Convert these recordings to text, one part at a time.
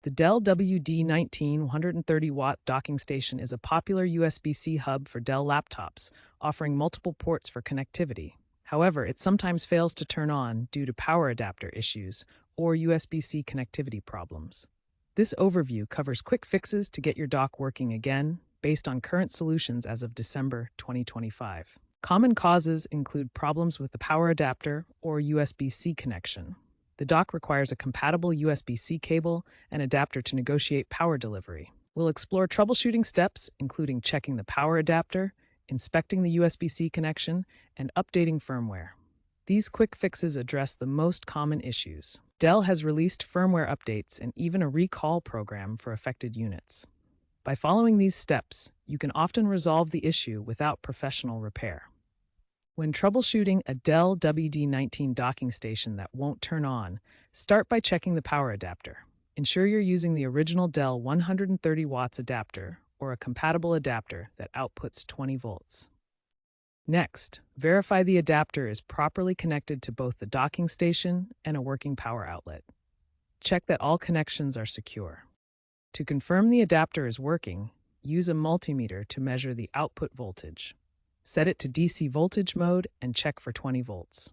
The Dell WD19 130W docking station is a popular USB-C hub for Dell laptops, offering multiple ports for connectivity. However, it sometimes fails to turn on due to power adapter issues or USB-C connectivity problems. This overview covers quick fixes to get your dock working again, based on current solutions as of December 2025. Common causes include problems with the power adapter or USB-C connection. The dock requires a compatible USB-C cable and adapter to negotiate power delivery. We'll explore troubleshooting steps, including checking the power adapter, inspecting the USB-C connection, and updating firmware. These quick fixes address the most common issues. Dell has released firmware updates and even a recall program for affected units. By following these steps, you can often resolve the issue without professional repair. When troubleshooting a Dell WD19 docking station that won't turn on, start by checking the power adapter. Ensure you're using the original Dell 130 watts adapter or a compatible adapter that outputs 20 volts. Next, verify the adapter is properly connected to both the docking station and a working power outlet. Check that all connections are secure. To confirm the adapter is working, use a multimeter to measure the output voltage. Set it to DC voltage mode and check for 20 volts.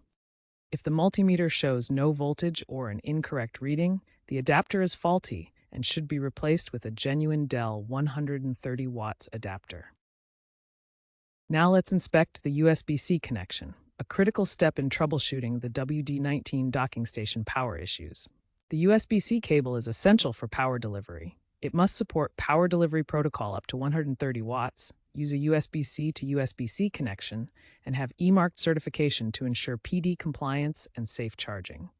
If the multimeter shows no voltage or an incorrect reading, the adapter is faulty and should be replaced with a genuine Dell 130 watts adapter. Now let's inspect the USB-C connection, a critical step in troubleshooting the WD19 docking station power issues. The USB-C cable is essential for power delivery. It must support power delivery protocol up to 130 watts, use a USB-C to USB-C connection, and have E-marked certification to ensure PD compliance and safe charging.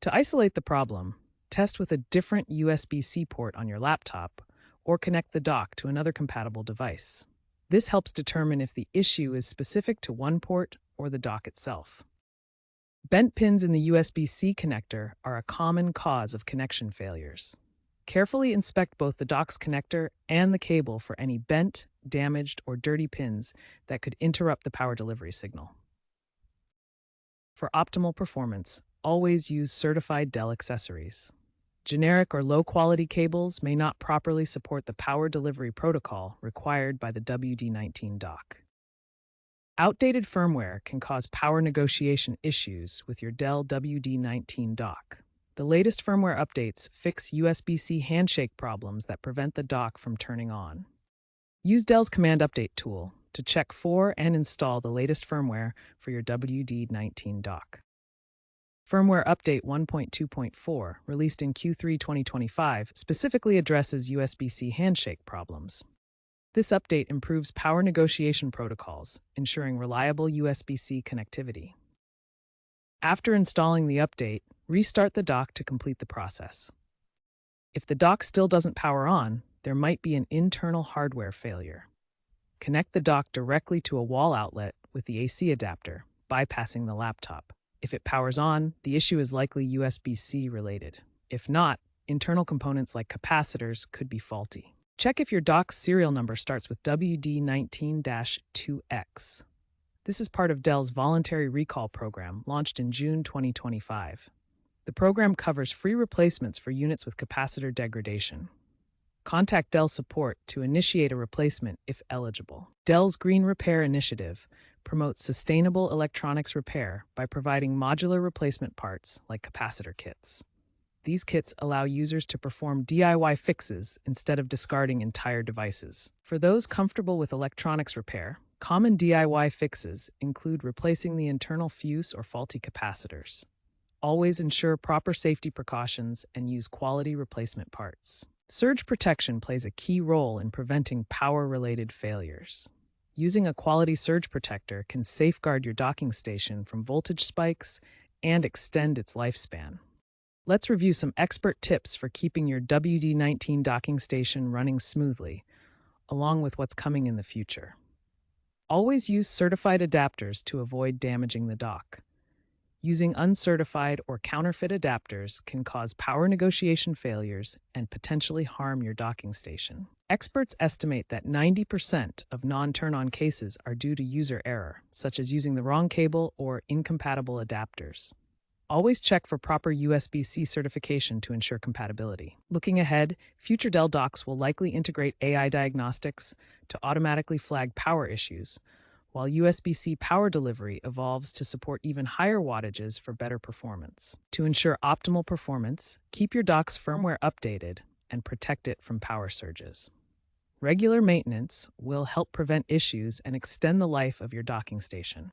To isolate the problem, test with a different USB-C port on your laptop or connect the dock to another compatible device. This helps determine if the issue is specific to one port or the dock itself. Bent pins in the USB-C connector are a common cause of connection failures. Carefully inspect both the dock's connector and the cable for any bent, damaged, or dirty pins that could interrupt the power delivery signal. For optimal performance, always use certified Dell accessories. Generic or low-quality cables may not properly support the power delivery protocol required by the WD19 dock. Outdated firmware can cause power negotiation issues with your Dell WD19 dock. The latest firmware updates fix USB-C handshake problems that prevent the dock from turning on. Use Dell's Command Update tool to check for and install the latest firmware for your WD19 dock. Firmware Update 1.2.4, released in Q3 2025, specifically addresses USB-C handshake problems. This update improves power negotiation protocols, ensuring reliable USB-C connectivity. After installing the update, restart the dock to complete the process. If the dock still doesn't power on, there might be an internal hardware failure. Connect the dock directly to a wall outlet with the AC adapter, bypassing the laptop. If it powers on, the issue is likely USB-C related. If not, internal components like capacitors could be faulty. Check if your dock's serial number starts with WD19-2X. This is part of Dell's voluntary recall program, launched in June 2025. The program covers free replacements for units with capacitor degradation. Contact Dell support to initiate a replacement if eligible. Dell's Green Repair Initiative promotes sustainable electronics repair by providing modular replacement parts like capacitor kits. These kits allow users to perform DIY fixes instead of discarding entire devices. For those comfortable with electronics repair, common DIY fixes include replacing the internal fuse or faulty capacitors. Always ensure proper safety precautions and use quality replacement parts. Surge protection plays a key role in preventing power-related failures. Using a quality surge protector can safeguard your docking station from voltage spikes and extend its lifespan. Let's review some expert tips for keeping your WD19 docking station running smoothly, along with what's coming in the future. Always use certified adapters to avoid damaging the dock. Using uncertified or counterfeit adapters can cause power negotiation failures and potentially harm your docking station. Experts estimate that 90% of non-turn-on cases are due to user error, such as using the wrong cable or incompatible adapters. Always check for proper USB-C certification to ensure compatibility. Looking ahead, future Dell docks will likely integrate AI diagnostics to automatically flag power issues, while USB-C power delivery evolves to support even higher wattages for better performance. To ensure optimal performance, keep your dock's firmware updated and protect it from power surges. Regular maintenance will help prevent issues and extend the life of your docking station.